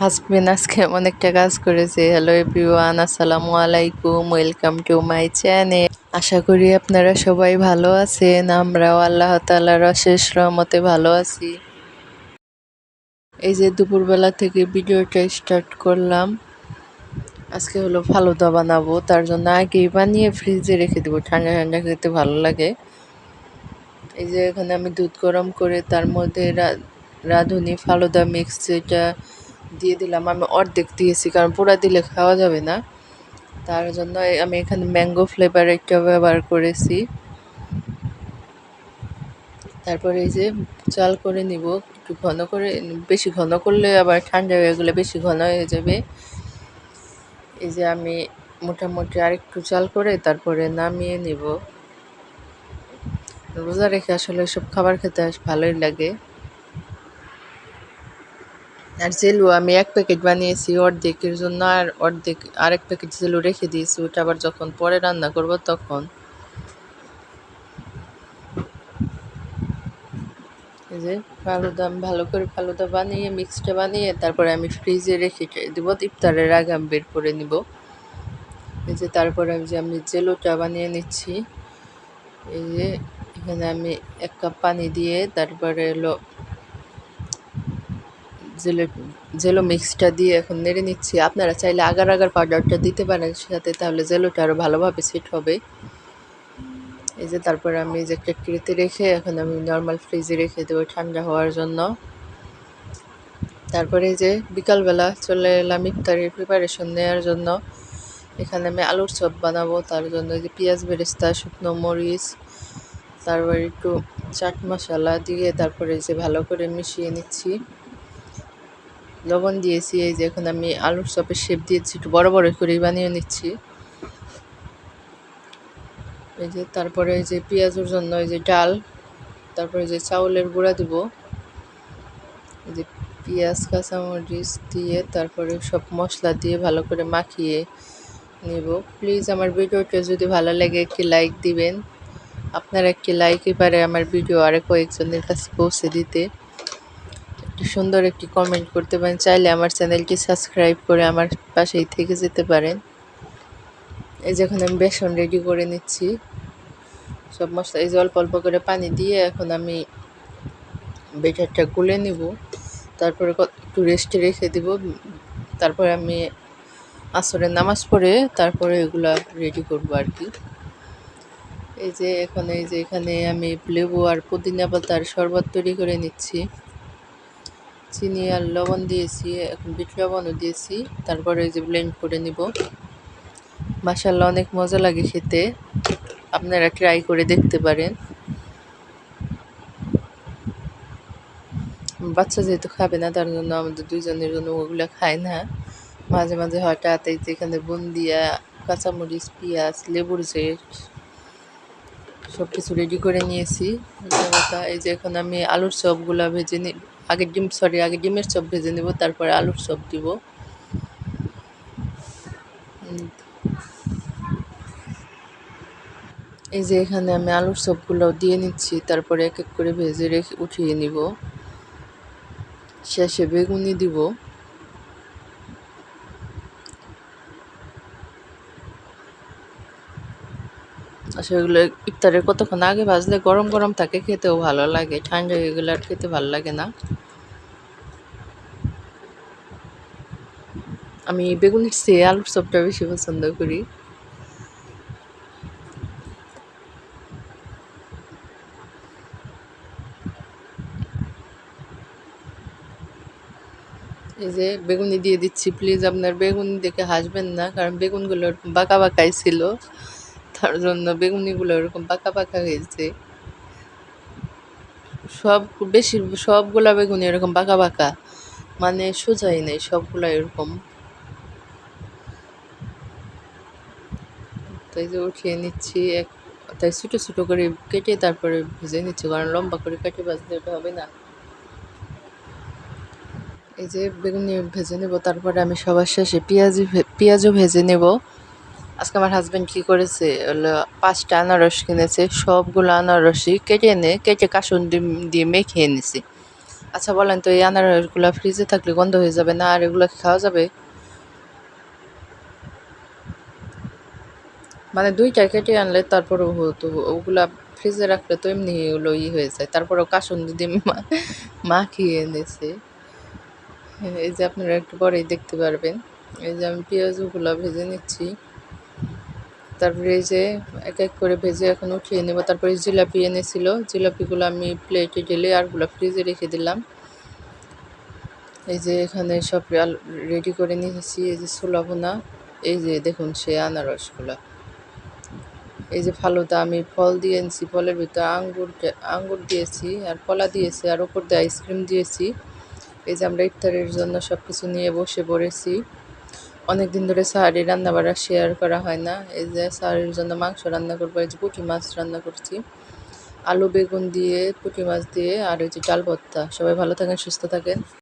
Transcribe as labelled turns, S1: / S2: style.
S1: Husband আজকে এমন একটা কাজ করেছে। হ্যালো এভরিওয়ান, আসসালামু আলাইকুম, ওয়েলকাম টু মাই চ্যানেল। আশা করি আপনারা সবাই ভালো আছেন। আমরাও আল্লাহ তাআলার অশেষ রহমতে ভালো আছি। এই যে দুপুরবেলা থেকে ভিডিওটা স্টার্ট করলাম। আজকে হলো ফালুদা বানাবো, তার জন্য আগেই বানিয়ে ফ্রিজে রেখে দেবো, ঠান্ডা ঠান্ডা খেতে ভালো লাগে। এই যে এখানে আমি দুধ গরম করে তার মধ্যে রাঁধুনি ফালুদা মিক্স যেটা দিয়ে দিলাম। আমি অর্ধেক দিয়েছি, কারণ পুরা দিলে খাওয়া যাবে না। তার জন্য আমি এখানে ম্যাঙ্গো ফ্লেভার একটা ব্যবহার করেছি। তারপরে এই যে চাল করে নিব, একটু ঘন করে। বেশি ঘন করলে আবার ঠান্ডা হয়ে গেলে বেশি ঘন হয়ে যাবে। এই যে আমি মোটামুটি আরেকটু চাল করে তারপরে নামিয়ে নিব। রোজা রেখে আসলে সব খাবার খেতে ভালোই লাগে। আর জেলু আমি 1 প্যাকেট বানিয়েছি অর্ধেকের জন্য, আর অর্ধেক আরেক প্যাকেট জেলু রেখে দিয়েছি, ওটা আবার যখন পরে রান্না করব তখন। এই যে ফালুদা আমি ভালো করে ফালুদা বানিয়ে মিক্সটা বানিয়ে তারপরে আমি ফ্রিজে রেখে দিব। ইফতারের আগে আমি বের করে নিব। এই যে তারপরে আমি জেলোটা বানিয়ে নিচ্ছি। এই যে এখানে আমি 1 কাপ পানি দিয়ে তারপরে জেলো মিক্সটা দিয়ে এখন নেড়ে নিচ্ছি। আপনারা চাইলে আগার আগার পাউডারটা দিতে পারেন সাথে, তাহলে জেলোটা আরও ভালোভাবে সেট হবে। এই যে তারপরে আমি এই যে একটা ট্রেতে রেখে এখন আমি নর্মাল ফ্রিজে রেখে দেবো ঠান্ডা হওয়ার জন্য। তারপরে এই যে বিকালবেলা চলে এলাম ইফতারের প্রিপারেশন নেওয়ার জন্য। এখানে আমি আলুর চপ বানাবো, তার জন্য এই যে পেঁয়াজ বেরেস্তা, শুকনো মরিচ, তারপরে একটু চাট মশলা দিয়ে তারপরে এই যে ভালো করে মিশিয়ে নিচ্ছি। লবণ দিয়েছি। এই যে এখন আমি আলুর চপের শেপ দিয়েছি, একটু বড় বড় করে বানিয়ে নিচ্ছি। এই যে তারপরে এই যে পেঁয়াজের জন্য এই যে ডাল, তারপরে যে চাউলের গুঁড়া দিব। এই যে পেঁয়াজ কাঁচামরিচ দিয়ে তারপরে সব মশলা দিয়ে ভালো করে মাখিয়ে নেব। প্লিজ আমার ভিডিওটা যদি ভালো লাগে একটি লাইক দিবেন। আপনার একটি লাইকই পারে আমার ভিডিও আরও কয়েকজনের কাছে পৌঁছে দিতে। একটি সুন্দর একটি কমেন্ট করতে পারেন। চাইলে আমার চ্যানেলটি সাবস্ক্রাইব করে আমার পাশেই থেকে যেতে পারেন। এই যে এখন আমি বেসন রেডি করে নিচ্ছি সব মশলা। এই যে অল্প অল্প করে পানি দিয়ে এখন আমি বেটারটা গুলে নিব। তারপরে একটু রেস্টে রেখে দিব। তারপরে আমি আসরের নামাজ পড়ে তারপরে এগুলা রেডি করবো আর কি। এই যে এখানে আমি লেবু আর পুদিনা পাতার শরবত তৈরি করে নিচ্ছি। চিনি আর লবণ দিয়েছি, এখন বিট লবণও দিয়েছি। তারপরে এই যে ব্লেন্ড করে নিব। মাশাআল্লাহ অনেক মজা লাগে খেতে, আপনারা ট্রাই করে দেখতে পারেন। বাচ্চা যেহেতু খাবে না, তার জন্য আমাদের দুইজনের জন্য ওগুলো খায় না। মাঝে মাঝে হঠাৎ এই যে এখানে বুন্দিয়া, কাঁচামরিচ, পেঁয়াজ, লেবুর জেট সব কিছু রেডি করে নিয়েছি। এই যে এখন আমি আলুর চপগুলা ভেজে আগে ডিমের চপ ভেজে নেব, তারপরে আলুর চপ দিব। এই যে এখানে আমি আলুর চপগুলোও দিয়ে নিচ্ছি, তারপরে এক এক করে ভেজে রেখে উঠিয়ে নিব। শেষে বেগুনি দিব। আসলে এগুলো ইফতারের কতক্ষণ আগে ভাজলে গরম গরম থাকে, খেতেও ভালো লাগে। ঠান্ডা হয়ে গেলে আর খেতে ভালো লাগে না। আমি বেগুনির চেয়ে আলুর চপটা বেশি পছন্দ করি। এই যে বেগুনি দিয়ে দিচ্ছি। প্লিজ আপনার বেগুনি দেখে হাসবেন না, কারণ বেগুনগুলো এরকম বাঁকা বাঁকাই ছিল, তার জন্য বেগুনিগুলো এরকম বাঁকা বাঁকা হয়েছে। সবগুলা বেগুনি এরকম বাঁকা বাঁকা, মানে সোজাই নেই, সবগুলা এরকম। তাই যে উঠিয়ে নিচ্ছি তাই ছোটো ছোটো করে কেটে তারপরে ভেজে নিচ্ছি, কারণ লম্বা করে কেটে ভাজলে ওটা হবে না। এই যে বেগুনি ভেজে নেব, তারপরে আমি সবার শেষে পেঁয়াজও ভেজে নেব। আজকে আমার হাজব্যান্ড কী করেছে, হলো 5টা আনারস কিনেছে, সবগুলো আনারসই কেটে কাসুন দিয়ে মেখে এনেছে। আচ্ছা বলেন তো, এই আনারসগুলা ফ্রিজে থাকলে গন্ধ হয়ে যাবে না? আর এগুলা কি খাওয়া যাবে? মানে ২ টা কেটে আনলে তারপরেও হতো। ওগুলা ফ্রিজে রাখলে তো এমনি ওগুলো হয়ে যায়। তারপরেও কাসুন্দি দিয়ে মাখিয়ে এনেছে। এই যে আপনারা একটু পরেই দেখতে পারবেন। এই যে আমি পেঁয়াজগুলা ভেজে নিচ্ছি। তারপরে এই যে এক এক করে ভেজে এখন উঠিয়ে নেব। তারপরে জিলাপি এনেছিল। জিলাপিগুলো আমি প্লেটে ঢেলে আরগুলা ফ্রিজে রেখে দিলাম। এই যে এখানে সব রেডি করে নিয়েছি। এই যে ছোলা ভুনা। এই যে দেখুন সেই আনারসগুলা। এই যে ফালুদা আমি ফল দিয়ে এনেছি। ফলের ভিতরে আঙ্গুর দিয়েছি আর কলা দিয়েছি আর উপর দিয়ে আইসক্রিম দিয়েছি। এই যে আমরা ইফতারের জন্য সবকিছু নিয়ে বসে পড়েছি। অনেকদিন ধরে সাহারি রান্নাবাড়া শেয়ার করা হয় না। এই যে সাহারির জন্য মাংস রান্না করবো। এই যে পুঁটি মাছ রান্না করছি। আলু বেগুন দিয়ে পুঁটি মাছ দিয়ে আর ওই যে ডাল ভর্তা। সবাই ভালো থাকেন, সুস্থ থাকেন।